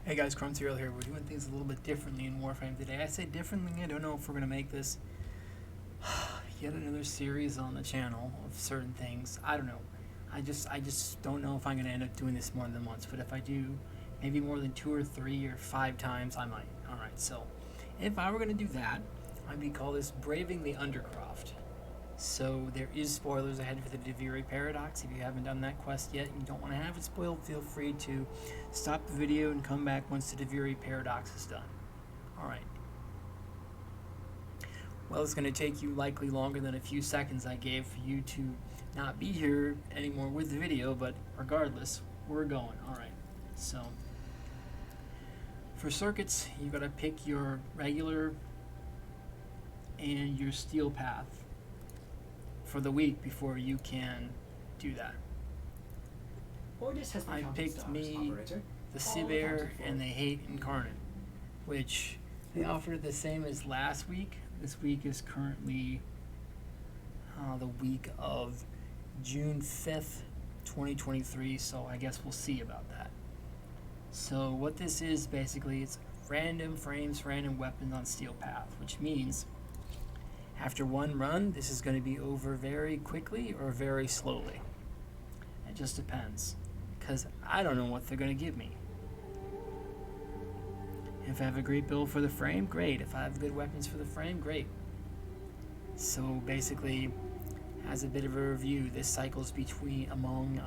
Hey guys, Crumbzero here. We're doing things a little bit differently in Warframe today. I say differently, I don't know if we're going to make this yet another series on the channel of certain things. I don't know. I just don't know if I'm going to end up doing this more than once, but if I do, maybe more than 2 or 3 or 5 times, I might. Alright, so if I were going to do that, I'd call this Braving the Undercroft. So there is spoilers ahead for the Duviri Paradox. If you haven't done that quest yet and you don't want to have it spoiled, feel free to stop the video and come back once the Duviri Paradox is done. Alright. Well, it's going to take you likely longer than a few seconds I gave for you to not be here anymore with the video, but regardless, we're going. Alright, so for circuits, you got to pick your regular and your Steel Path for the week before you can do that. I picked me, the Sivir, and the Hate Incarnate, which they offered the same as last week. This week is currently the week of June 5th, 2023, so I guess we'll see about that. So what this is basically, it's random frames, random weapons on Steel Path, which means after one run, this is going to be over very quickly or very slowly. It just depends, because I don't know what they're going to give me. If I have a great build for the frame, great. If I have good weapons for the frame, great. So basically, as a bit of a review, this cycles among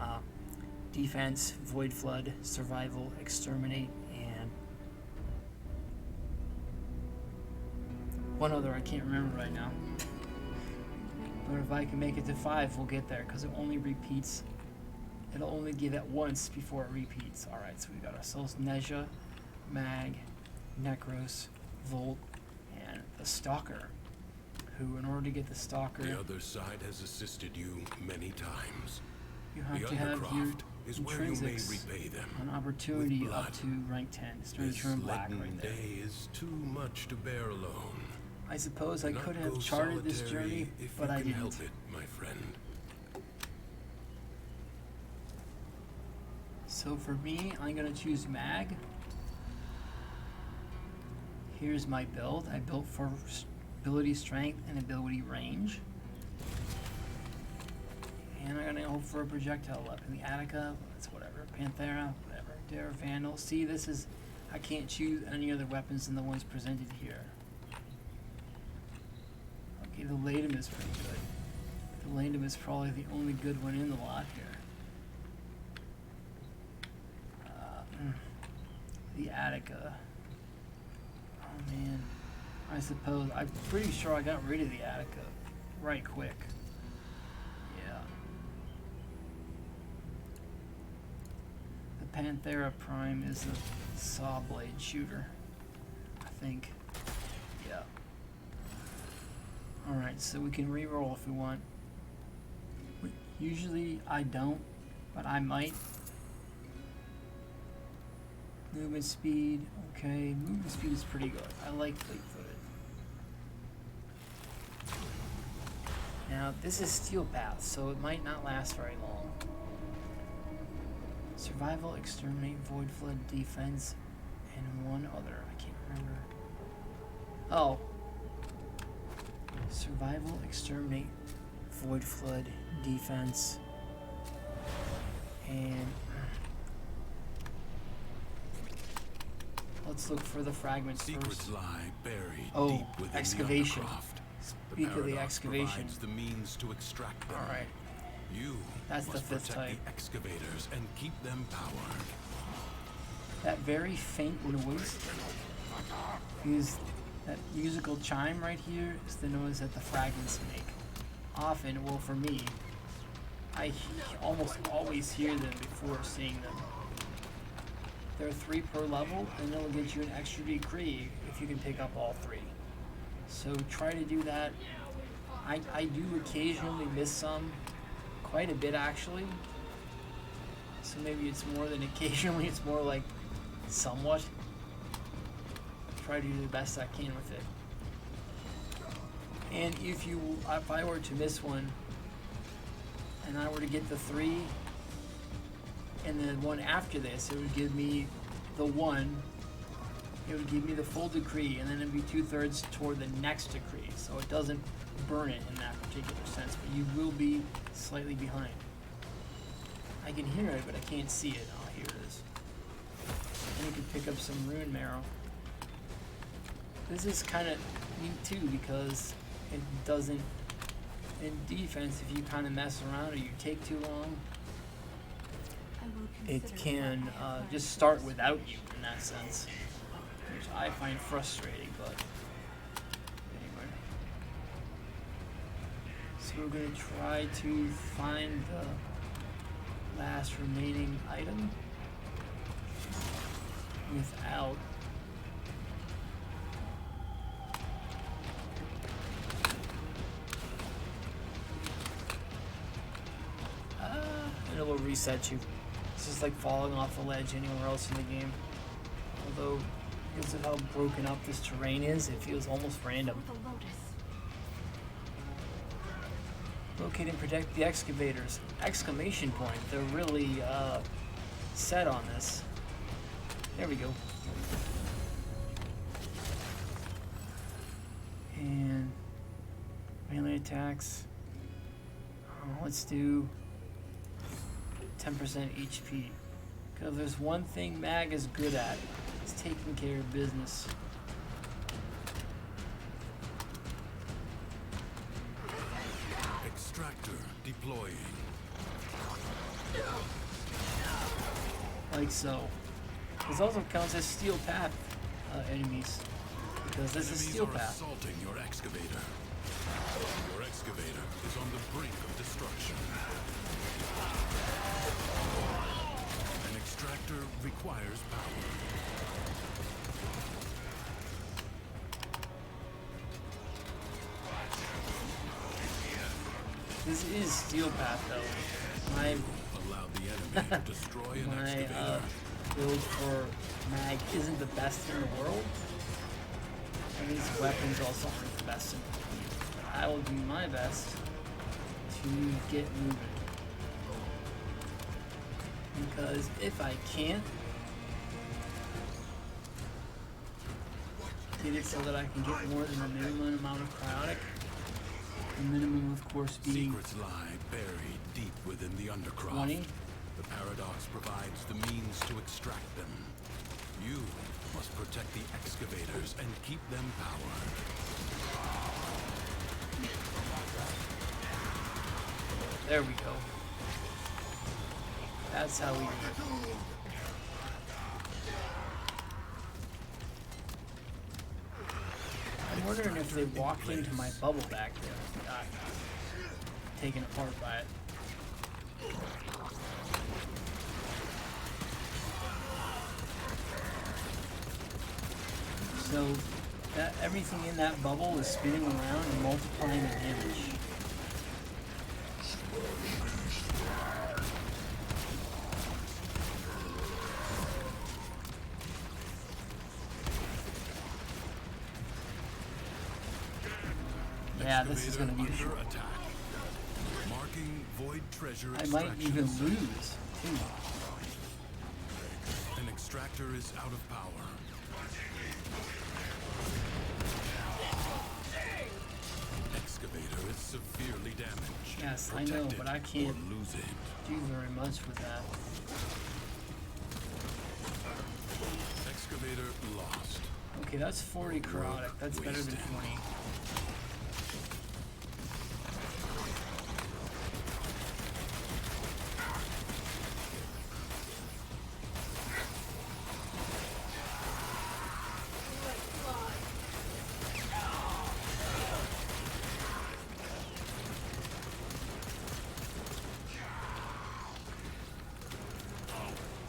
defense, void flood, survival, exterminate, and one other I can't remember right now. But if I can make it to 5, we'll get there, because it only repeats. It'll only give it once before it repeats. Alright, so we got ourselves Nezha, Mag, Necros, Volt, and the Stalker, who, in order to get the Stalker, the other side has assisted you many times. You have the to have your is where you may intrinsics repay them an opportunity with blood. up to rank 10. It's starting to This turn black leaden right there. day is too much to bear alone. I suppose I Do not could have go charted this solitary journey, if but you I can didn't. help it, my friend. So for me, I'm going to choose Mag. Here's my build. I built for ability strength and ability range. And I'm going to hope for a projectile weapon. The Attica, that's whatever. Panthera, whatever. Dare, Vandal. See, this is... I can't choose any other weapons than the ones presented here. Okay, the Latum is pretty good. The Latum is probably the only good one in the lot here. The Attica. Oh man. I suppose, I'm pretty sure I got rid of the Attica right quick. Yeah. The Panthera Prime is a saw blade shooter, I think. Yeah. Alright, so we can reroll if we want. Usually I don't, but I might. Movement speed, okay. Movement speed is pretty good. I like fleet-footed. Now, this is Steel Path, so it might not last very long. Survival, Exterminate, Void Flood, Defense, and one other. I can't remember. Oh. Survival, Exterminate, Void Flood, Defense, and... let's look for the fragments Secrets first. lie buried Oh, deep within excavation. the Undercroft. Speak of the Paradox excavation. provides the means to extract them. Alright. You That's the must 5th protect type. the excavators and keep them powered. That very faint noise is that musical chime right here is the noise that the fragments make. Often, well for me, I almost always hear them before seeing them. There are 3 per level, and it'll get you an extra decree if you can pick up all 3. So try to do that. I do occasionally miss some, quite a bit actually. So maybe it's more than occasionally, it's more like somewhat. Try to do the best I can with it. And if I were to miss one, and I were to get the 3, and the one after this, it would give me the 1, it would give me the full decree, and then it'd be 2/3 toward the next decree, so it doesn't burn it in that particular sense, but you will be slightly behind. I can hear it, but I can't see it. Oh, here it is. And you can pick up some rune marrow. This is kind of neat too, because it doesn't, in defense, if you kind of mess around or you take too long, it can just start without you in that sense, which I find frustrating, but anyway. So we're going to try to find the last remaining item without and it will reset you. It's just like falling off the ledge anywhere else in the game. Although, because of how broken up this terrain is, it feels almost random. Locate and protect the excavators. Exclamation point. They're really set on this. There we go. And melee attacks. Let's do 10% HP. Because there's one thing Mag is good at. It's taking care of business. Extractor deploying. Like so. This also counts as Steel Path enemies. Because this is Steel Path. Assaulting your excavator. Your excavator is on the brink of destruction. An extractor requires power. This is Steel Path though. My Allow the enemy to destroy an excavator. Build for Mag isn't the best in the world. And these weapons also aren't the best in the world. But I will do my best to get moving. Because if I can't get it so that I can get more than the minimum amount of cryotic, the minimum of course being Secrets lie buried deep within the Undercroft. 20. The paradox provides the means to extract them. You must protect the excavators and keep them powered. There we go. That's how we do it. I'm wondering if they walked into my bubble back there and got taken apart by it. So that everything in that bubble is spinning around and multiplying the damage. Yeah, this is going to be under attack. Marking void treasure I might even extraction lose, too. An extractor is out of power. Excavator is severely damaged. Yes, I know, but I can't or lose it. do very much with that. Excavator lost. Okay, that's 40 cryotic. That's better than 20.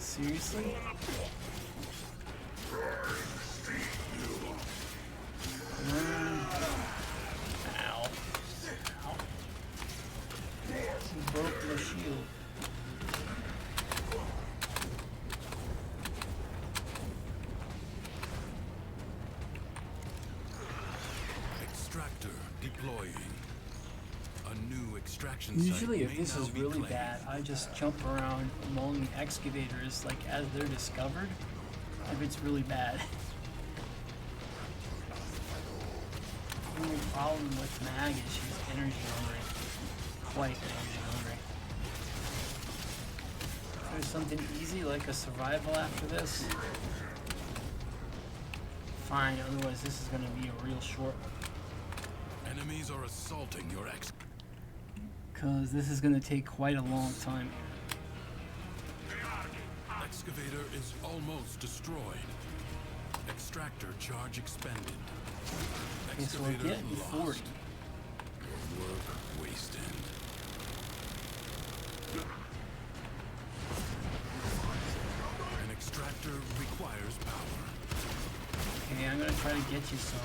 Seriously? Ow. Ow. He broke the shield. Extractor deploying. A new extraction Usually site if may this now is be really claimed. bad, I just jump around among the excavators like as they're discovered if it's really bad. The only problem with Mag is she's energy hungry. Quite energy hungry. If there's something easy like a survival after this, fine, otherwise this is going to be a real short one. Enemies are assaulting your Because this is going to take quite a long time. excavator is almost destroyed. Extractor charge expended. Okay, so we're Excavator getting lost. 40. Your work wasted. An extractor requires power. Okay, I'm going to try to get you some.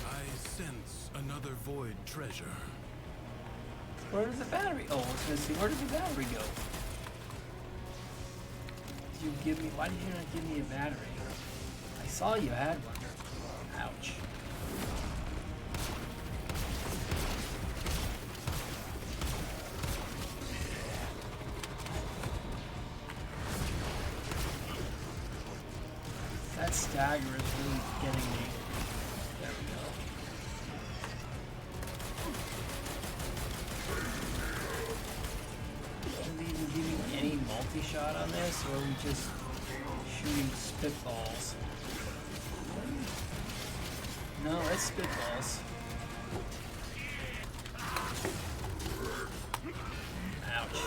I sense another void treasure. Where does the battery? Oh, I was going to see, where did the battery go? Did you give me, why did you not give me a battery? I saw you had one. Ouch. That stagger is really getting me. There we go. Is it even giving any multi-shot on this, or are we just shooting spitballs? No, it's spitballs. Ouch.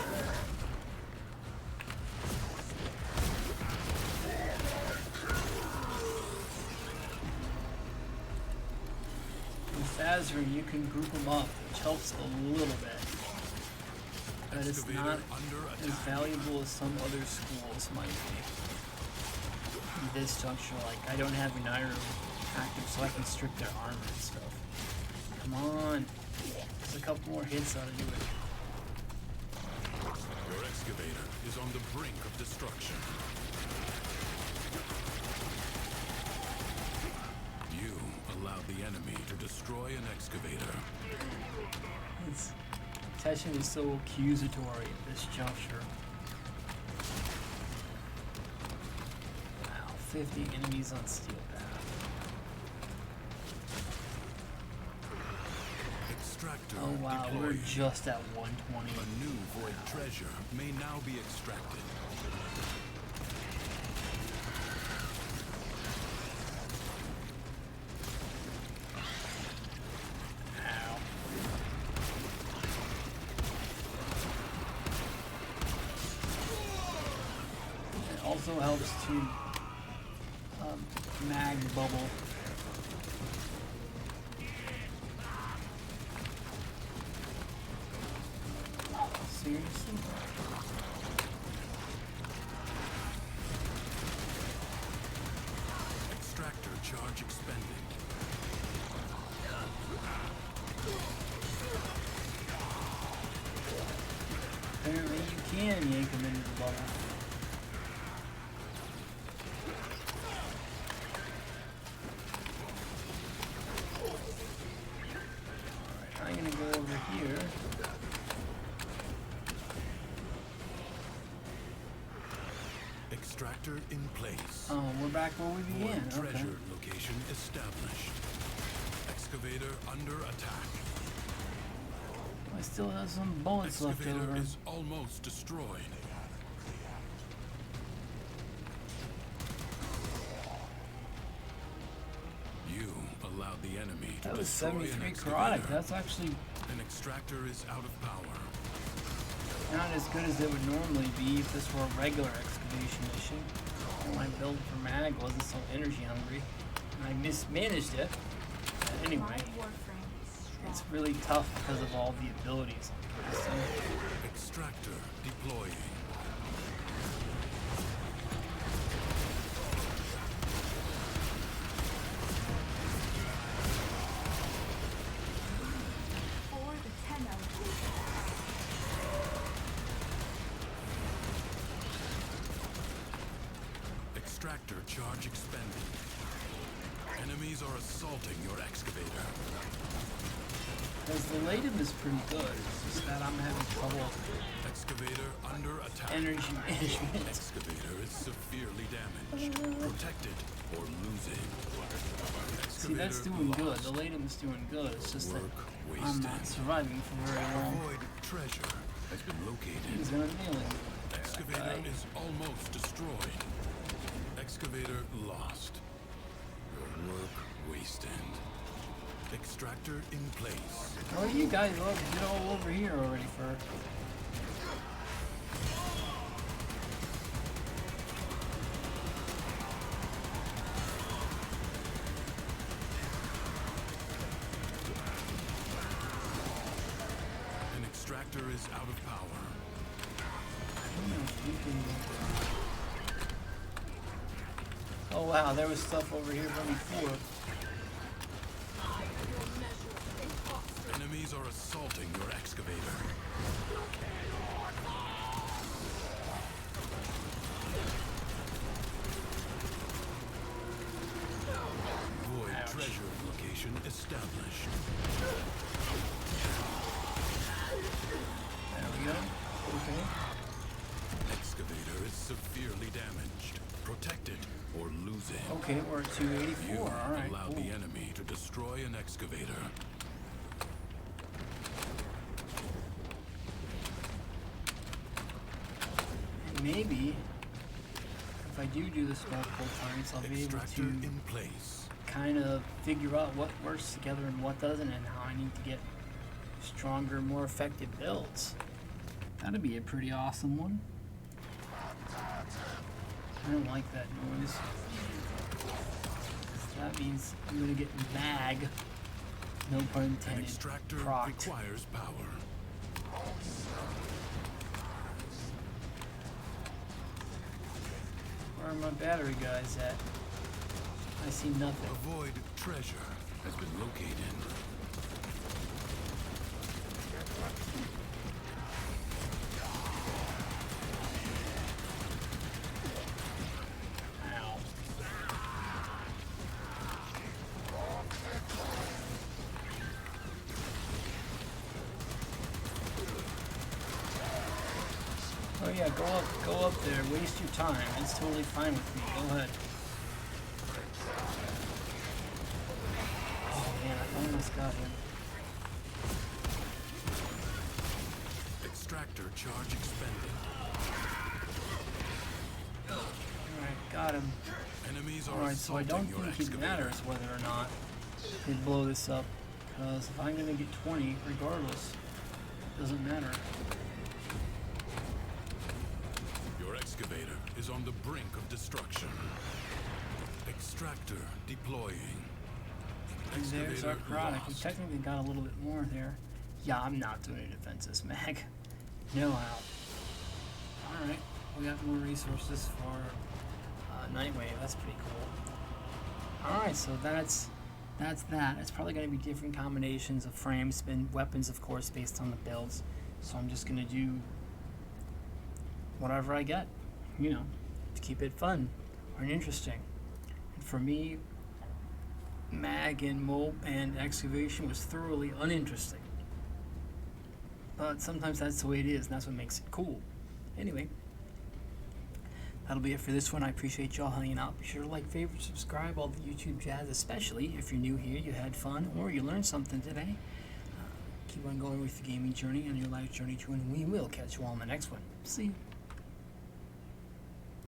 With Fazarin, you can group them up, which helps a little bit. But it's not as valuable as some other schools might be. In this juncture, like, I don't have an iron active, so I can strip their armor and stuff. Come on. Just a couple more hits ought to do it. Your excavator is on the brink of destruction. You allowed the enemy to destroy an excavator. Teshin is so accusatory at this juncture. Wow, 50 enemies on Steel Path. Extractor Oh wow, deployed. we're just at 120. A new void treasure may now be extracted. Ow. It also helps to mag bubble. Seriously? Extractor charge expended. Apparently you can yank them into the bubble. Alright, I'm gonna go over here. Extractor in place. Oh, we're back where we began. Void Okay. treasure location established. Excavator under attack. I still have some bullets left Excavator over. is almost destroyed. You allowed the enemy to That was destroy an 73 excavator. chronic. That's actually An extractor is out of power. not as good as it would normally be if this were a regular excavation mission. My build for mag wasn't so energy hungry. And I mismanaged it. But anyway, Warframe is strong. it's really tough because of all the abilities I'm casting. Extractor deploying. For the 10 elements. Extractor charge expended. Enemies are assaulting your excavator. Because the latum is pretty good. It's just that I'm having trouble Excavator under attack. Energy management. Excavator is severely damaged. Protected or losing. See, that's doing good. The Latum's doing good. It's just that I'm not surviving for very long. Void treasure has been located. He's gonna nail him. Excavator is almost destroyed. Excavator lost. Your work wasted. Extractor in place. Oh, you guys all get all over here already for. An extractor is out of power. Oh wow, there was stuff over here from before. Enemies are assaulting your excavator. Void Ouch. treasure location established. There we go. Okay. Excavator is severely damaged. Protected or losing. Okay, we're at 284. You Alright, allowed cool. the enemy to destroy an excavator. And maybe if I do this multiple times, I'll be able Extractor to in place. kind of figure out what works together and what doesn't, and how I need to get stronger, more effective builds. That'd be a pretty awesome one. I don't like that noise. That means I'm gonna get mag. No pun An intended. extractor Proct. requires power. Where are my battery guys at? I see nothing. A void treasure has been located. Ow. Oh yeah, go up there, waste your time. It's totally fine with me. Go ahead. Oh man, I almost got him. Extractor charge expended. Alright, got him. Enemies are Alright, so I don't assaulting your think it excavator. matters whether or not they blow this up. Because if I'm gonna get 20, regardless, it doesn't matter. Your excavator is on the brink of destruction. Extractor deploying. And there's our Excavator product. We lost. technically got a little bit more there. Yeah, I'm not doing a defenses mag. No how. Alright, we got more resources for Nightwave. That's pretty cool. Alright, so that's that. It's probably going to be different combinations of frames and weapons, of course, based on the builds. So I'm just going to do whatever I get, you know, to keep it fun or interesting. And for me, mag and mold and excavation was thoroughly uninteresting. But sometimes that's the way it is, and that's what makes it cool. Anyway, that'll be it for this one. I appreciate y'all hanging out. Be sure to like, favorite, subscribe, all the YouTube jazz, especially if you're new here, you had fun, or you learned something today. Keep on going with the gaming journey and your life journey too, and we will catch you all in the next one. See you.